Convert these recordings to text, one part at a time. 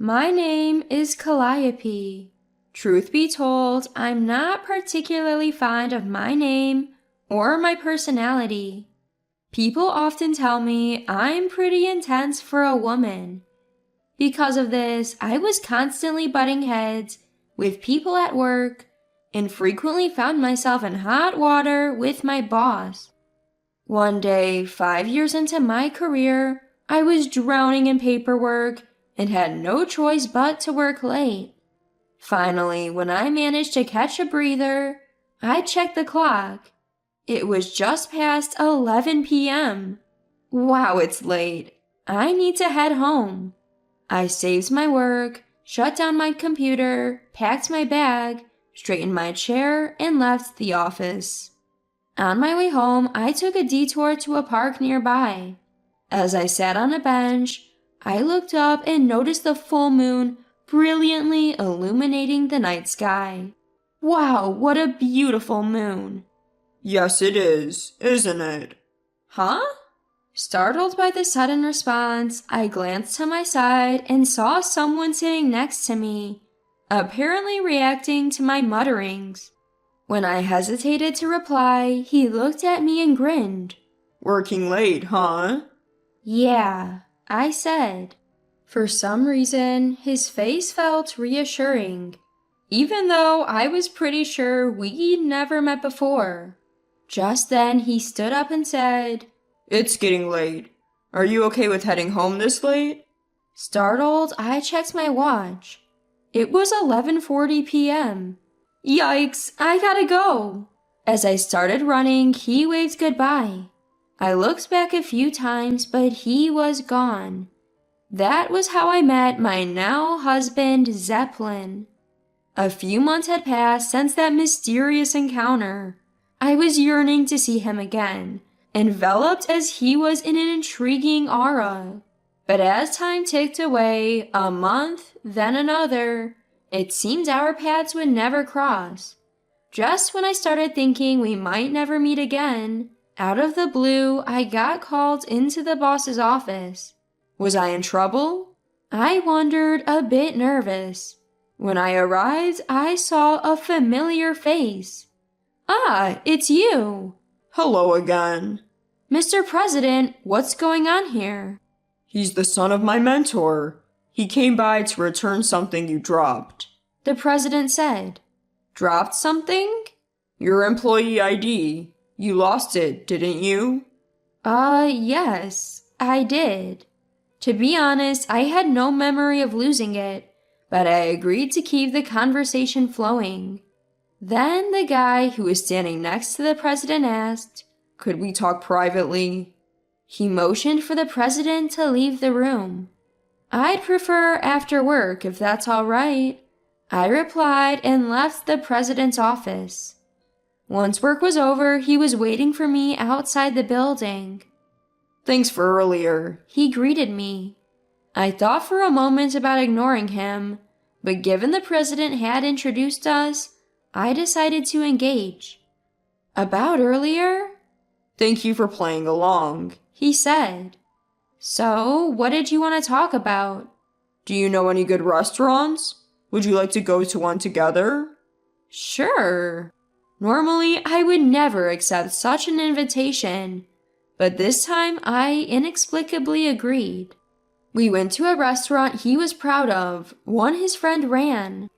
My name is Calliope. Truth be told, I'm not particularly fond of my name or my personality. People often tell me I'm pretty intense for a woman. Because of this, I was constantly butting heads with people at work and frequently found myself in hot water with my boss. One day, 5 years into my career, I was drowning in paperwork and had no choice but to work late. Finally, when I managed to catch a breather, I checked the clock. It was just past 11 p.m. Wow, it's late. I need to head home. I saved my work, shut down my computer, packed my bag, straightened my chair, and left the office. On my way home, I took a detour to a park nearby. As I sat on a bench, I looked up and noticed the full moon brilliantly illuminating the night sky. Wow, what a beautiful moon! Yes, it is, isn't it? Huh? Startled by the sudden response, I glanced to my side and saw someone sitting next to me, apparently reacting to my mutterings. When I hesitated to reply, he looked at me and grinned. Working late, huh? Yeah, I said. For some reason, his face felt reassuring, even though I was pretty sure we'd never met before. Just then, he stood up and said, It's getting late. Are you okay with heading home this late? Startled, I checked my watch. It was 11:40 p.m. Yikes, I gotta go. As I started running, he waved goodbye. I looked back a few times, but he was gone. That was how I met my now husband, Zeppelin. A few months had passed since that mysterious encounter. I was yearning to see him again, enveloped as he was in an intriguing aura. But as time ticked away, a month, then another, it seemed our paths would never cross. Just when I started thinking we might never meet again, out of the blue, I got called into the boss's office. Was I in trouble? I wondered, a bit nervous. When I arrived, I saw a familiar face. Ah, it's you. Hello again. Mr. President, what's going on here? He's the son of my mentor. He came by to return something you dropped. The president said. Dropped something? Your employee ID. You lost it, didn't you? Yes, I did. To be honest, I had no memory of losing it, but I agreed to keep the conversation flowing. Then the guy who was standing next to the president asked, Could we talk privately? He motioned for the president to leave the room. I'd prefer after work if that's all right. I replied and left the president's office. Once work was over, he was waiting for me outside the building. Thanks for earlier, he greeted me. I thought for a moment about ignoring him, but given the president had introduced us, I decided to engage. About earlier? Thank you for playing along, he said. So, what did you want to talk about? Do you know any good restaurants? Would you like to go to one together? Sure. Normally, I would never accept such an invitation, but this time I inexplicably agreed. We went to a restaurant he was proud of, one his friend ran.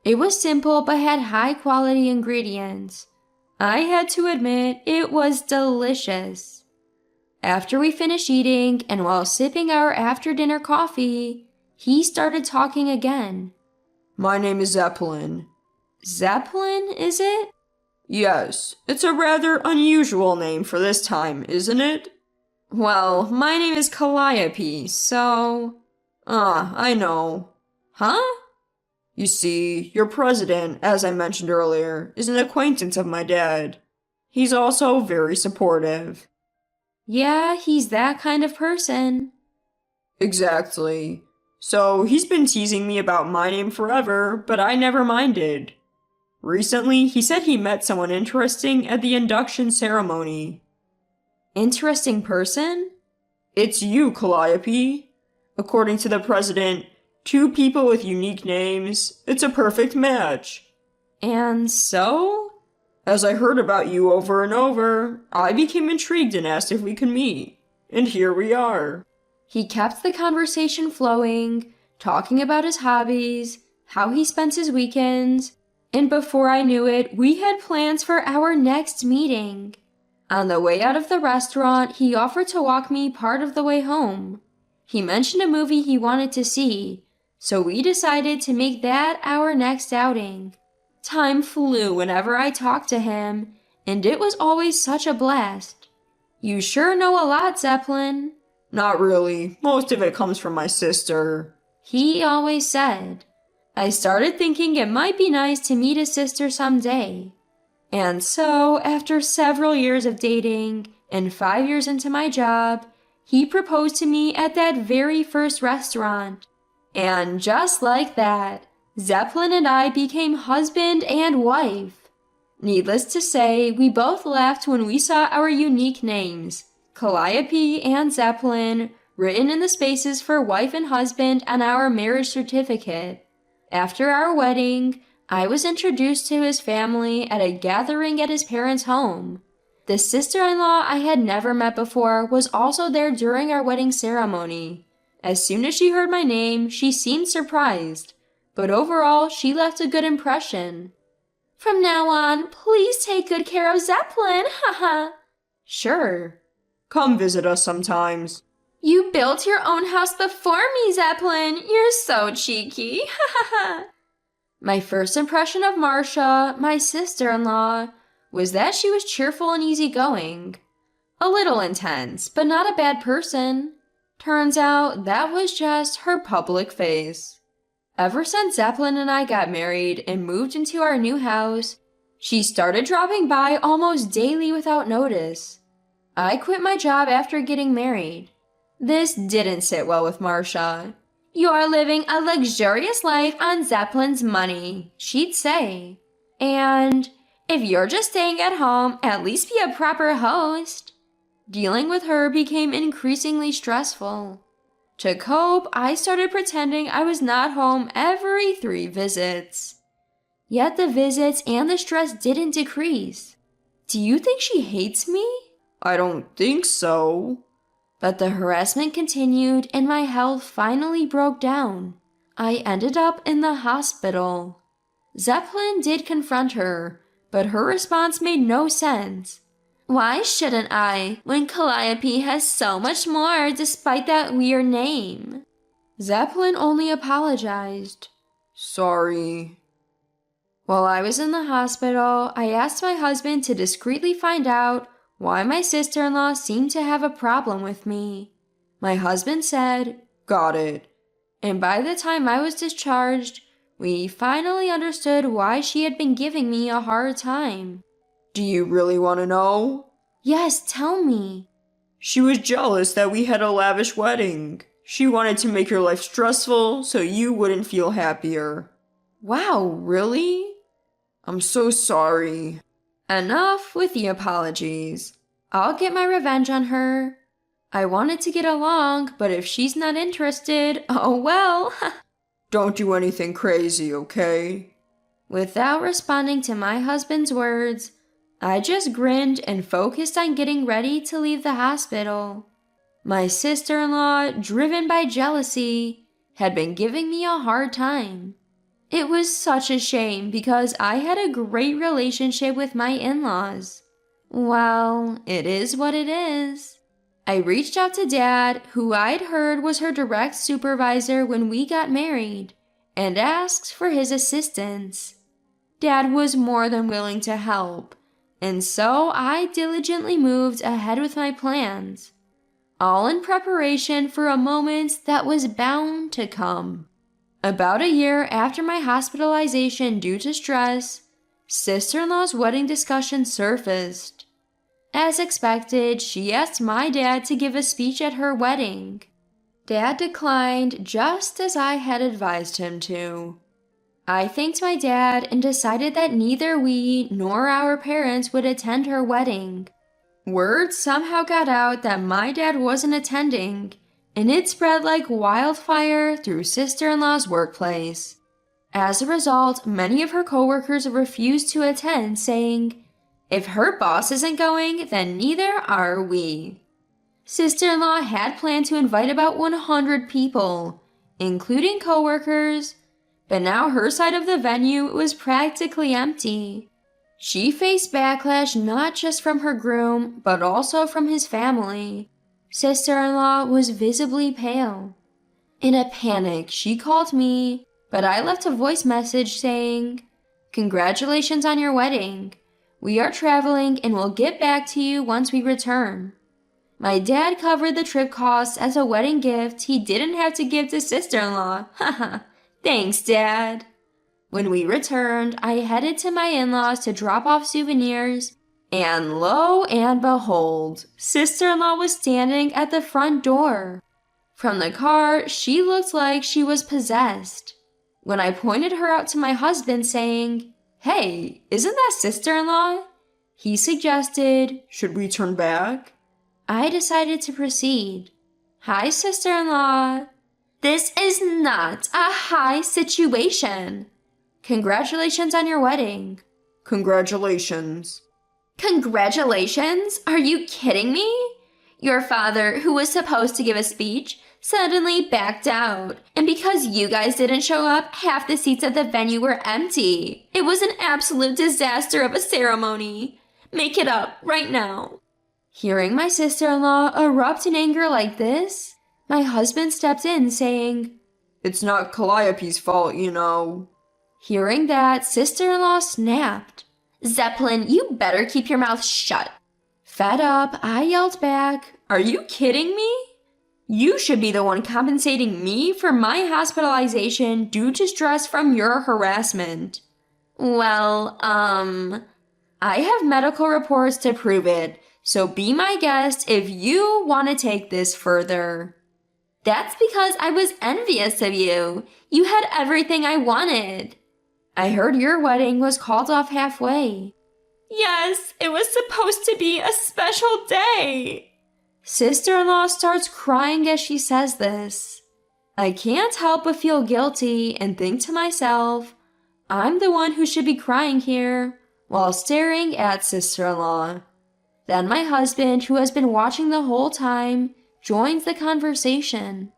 It was simple but had high-quality ingredients. I had to admit it was delicious. After we finished eating and while sipping our after-dinner coffee, he started talking again. My name is Zeppelin. Zeppelin, is it? Yes, it's a rather unusual name for this time, isn't it? Well, my name is Calliope, so... I know. Huh? You see, your president, as I mentioned earlier, is an acquaintance of my dad. He's also very supportive. Yeah, he's that kind of person. Exactly. So he's been teasing me about my name forever, but I never minded. Recently, he said he met someone interesting at the induction ceremony. Interesting person? It's you, Calliope. According to the president, Two people with unique names. It's a perfect match. And so? As I heard about you over and over, I became intrigued and asked if we could meet. And here we are. He kept the conversation flowing, talking about his hobbies, how he spends his weekends, and before I knew it, we had plans for our next meeting. On the way out of the restaurant, he offered to walk me part of the way home. He mentioned a movie he wanted to see, so we decided to make that our next outing. Time flew whenever I talked to him, and it was always such a blast. You sure know a lot, Zeppelin. Not really. Most of it comes from my sister. He always said. I started thinking it might be nice to meet his sister someday. And so, after several years of dating and 5 years into my job, he proposed to me at that very first restaurant. And just like that, Zeppelin and I became husband and wife. Needless to say, we both laughed when we saw our unique names, Calliope and Zeppelin, written in the spaces for wife and husband on our marriage certificate. After our wedding, I was introduced to his family at a gathering at his parents' home. The sister-in-law I had never met before was also there during our wedding ceremony. As soon as she heard my name, she seemed surprised, but overall, she left a good impression. From now on, please take good care of Zeppelin, haha. Sure. Come visit us sometimes. You built your own house before me, Zeppelin. You're so cheeky, haha. My first impression of Marcia, my sister-in-law, was that she was cheerful and easygoing. A little intense, but not a bad person. Turns out that was just her public face. Ever since Zeppelin and I got married and moved into our new house, she started dropping by almost daily without notice. I quit my job after getting married. This didn't sit well with Marcia. You're living a luxurious life on Zeppelin's money, she'd say. And if you're just staying at home, at least be a proper host. Dealing with her became increasingly stressful. To cope, I started pretending I was not home every 3 visits. Yet the visits and the stress didn't decrease. Do you think she hates me? I don't think so. But the harassment continued and my health finally broke down. I ended up in the hospital. Zeppelin did confront her, but her response made no sense. Why shouldn't I, when Calliope has so much more despite that weird name? Zeppelin only apologized. Sorry. While I was in the hospital, I asked my husband to discreetly find out why my sister-in-law seemed to have a problem with me. My husband said, Got it. And by the time I was discharged, we finally understood why she had been giving me a hard time. Do you really want to know? Yes, tell me. She was jealous that we had a lavish wedding. She wanted to make your life stressful so you wouldn't feel happier. Wow, really? I'm so sorry. Enough with the apologies. I'll get my revenge on her. I wanted to get along, but if she's not interested, oh well. Don't do anything crazy, okay? Without responding to my husband's words, I just grinned and focused on getting ready to leave the hospital. My sister-in-law, driven by jealousy, had been giving me a hard time. It was such a shame because I had a great relationship with my in-laws. Well, it is what it is. I reached out to Dad, who I'd heard was her direct supervisor when we got married, and asked for his assistance. Dad was more than willing to help, and so I diligently moved ahead with my plans, all in preparation for a moment that was bound to come. About a year after my hospitalization due to stress, sister-in-law's wedding discussion surfaced. As expected, she asked my dad to give a speech at her wedding. Dad declined just as I had advised him to. I thanked my dad and decided that neither we nor our parents would attend her wedding. Word somehow got out that my dad wasn't attending, and it spread like wildfire through sister-in-law's workplace. As a result, many of her coworkers refused to attend, saying, "If her boss isn't going, then neither are we." Sister-in-law had planned to invite about 100 people, including coworkers, but now her side of the venue was practically empty. She faced backlash not just from her groom, but also from his family. Sister-in-law was visibly pale. In a panic, she called me, but I left a voice message saying, "Congratulations on your wedding. We are traveling and will get back to you once we return." My dad covered the trip costs as a wedding gift he didn't have to give to sister-in-law. Haha, thanks, Dad. When we returned, I headed to my in-laws to drop off souvenirs, and lo and behold, sister-in-law was standing at the front door. From the car, she looked like she was possessed. When I pointed her out to my husband saying, "Hey, isn't that sister-in-law?" he suggested, "Should we turn back?" I decided to proceed. "Hi, sister-in-law. This is not a high situation. Congratulations on your wedding." "Congratulations." "Congratulations? Are you kidding me? Your father, who was supposed to give a speech, suddenly backed out. And because you guys didn't show up, half the seats at the venue were empty. It was an absolute disaster of a ceremony. Make it up right now." Hearing my sister-in-law erupt in anger like this, my husband stepped in saying, "It's not Calliope's fault, you know." Hearing that, sister-in-law snapped. "Zeppelin, you better keep your mouth shut." Fed up, I yelled back, "Are you kidding me? You should be the one compensating me for my hospitalization due to stress from your harassment." "Well, I have medical reports to prove it, so be my guest if you want to take this further." "That's because I was envious of you. You had everything I wanted." "I heard your wedding was called off halfway." "Yes, it was supposed to be a special day." Sister-in-law starts crying as she says this. I can't help but feel guilty and think to myself, I'm the one who should be crying here, while staring at sister-in-law. Then my husband, who has been watching the whole time, joins the conversation.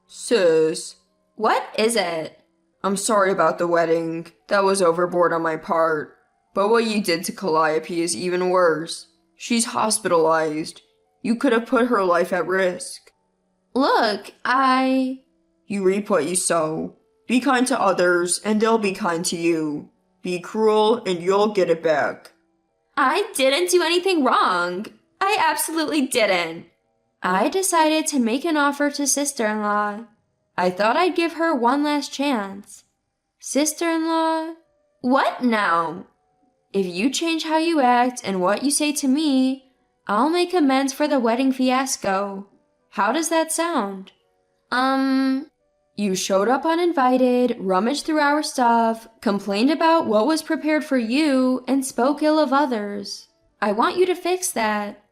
"Sis, "What is it?" I'm sorry about the wedding. That was overboard on my part. But what you did to Calliope is even worse. She's hospitalized. You could have put her life at risk." "Look, You reap what you sow. Be kind to others, and they'll be kind to you. Be cruel, and you'll get it back." I didn't do anything wrong. I absolutely didn't." I decided to make an offer to sister-in-law. I thought I'd give her one last chance. "Sister-in-law, what now?" "If you change how you act and what you say to me, I'll make amends for the wedding fiasco. How does that sound?" You showed up uninvited, rummaged through our stuff, complained about what was prepared for you, and spoke ill of others. I want you to fix that."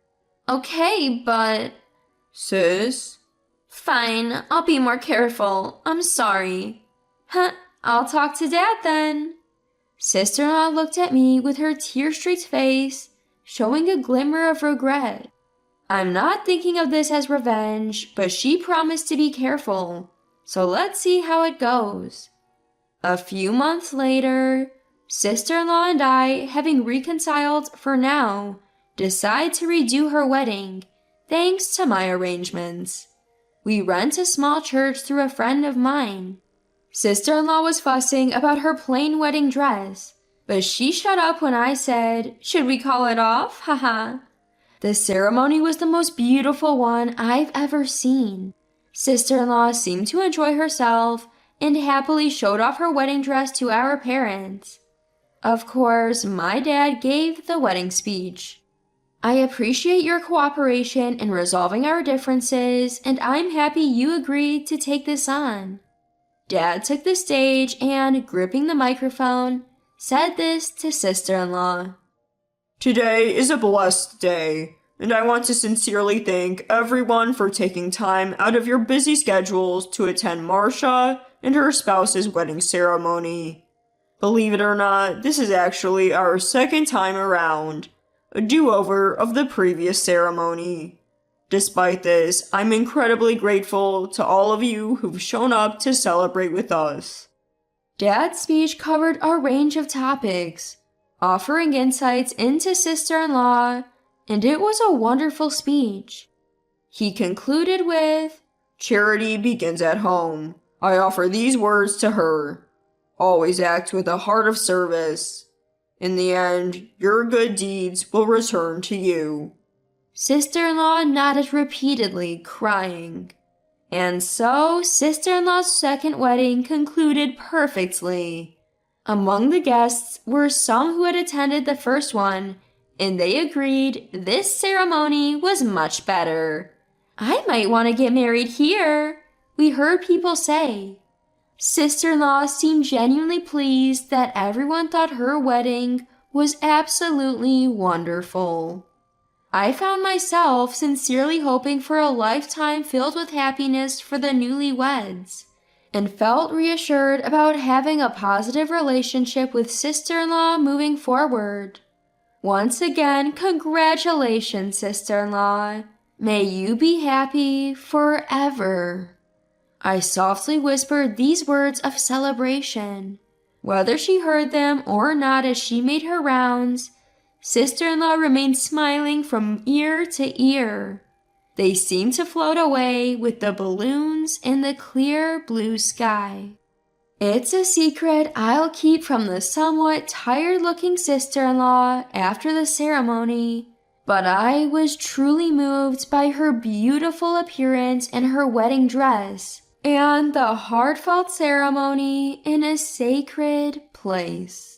"Okay, but..." "Sis?" "Fine, I'll be more careful. I'm sorry." "Huh, I'll talk to Dad then." Sister-in-law looked at me with her tear-streaked face, showing a glimmer of regret. I'm not thinking of this as revenge, but she promised to be careful, so let's see how it goes. A few months later, sister-in-law and I, having reconciled for now, decide to redo her wedding, thanks to my arrangements. We rent a small church through a friend of mine. Sister-in-law was fussing about her plain wedding dress, but she shut up when I said, "Should we call it off? Haha." The ceremony was the most beautiful one I've ever seen. Sister-in-law seemed to enjoy herself and happily showed off her wedding dress to our parents. Of course, my dad gave the wedding speech. "I appreciate your cooperation in resolving our differences, and I'm happy you agreed to take this on." Dad took the stage and, gripping the microphone, said this to sister-in-law. "Today is a blessed day. And I want to sincerely thank everyone for taking time out of your busy schedules to attend Marcia and her spouse's wedding ceremony. Believe it or not, this is actually our second time around, a do-over of the previous ceremony. Despite this, I'm incredibly grateful to all of you who've shown up to celebrate with us. Dad's speech covered a range of topics, offering insights into sister-in-law, and it was a wonderful speech. He concluded with, "Charity begins at home. I offer these words to her. Always act with a heart of service. In the end, your good deeds will return to you." Sister-in-law nodded repeatedly, crying. And so, sister-in-law's second wedding concluded perfectly. Among the guests were some who had attended the first one, and they agreed this ceremony was much better. "I might want to get married here," we heard people say. Sister-in-law seemed genuinely pleased that everyone thought her wedding was absolutely wonderful. I found myself sincerely hoping for a lifetime filled with happiness for the newlyweds, and felt reassured about having a positive relationship with sister-in-law moving forward. Once again, congratulations, sister-in-law. May you be happy forever. I softly whispered these words of celebration. Whether she heard them or not as she made her rounds, sister-in-law remained smiling from ear to ear. They seemed to float away with the balloons in the clear blue sky. It's a secret I'll keep from the somewhat tired-looking sister-in-law after the ceremony, but I was truly moved by her beautiful appearance in her wedding dress and the heartfelt ceremony in a sacred place.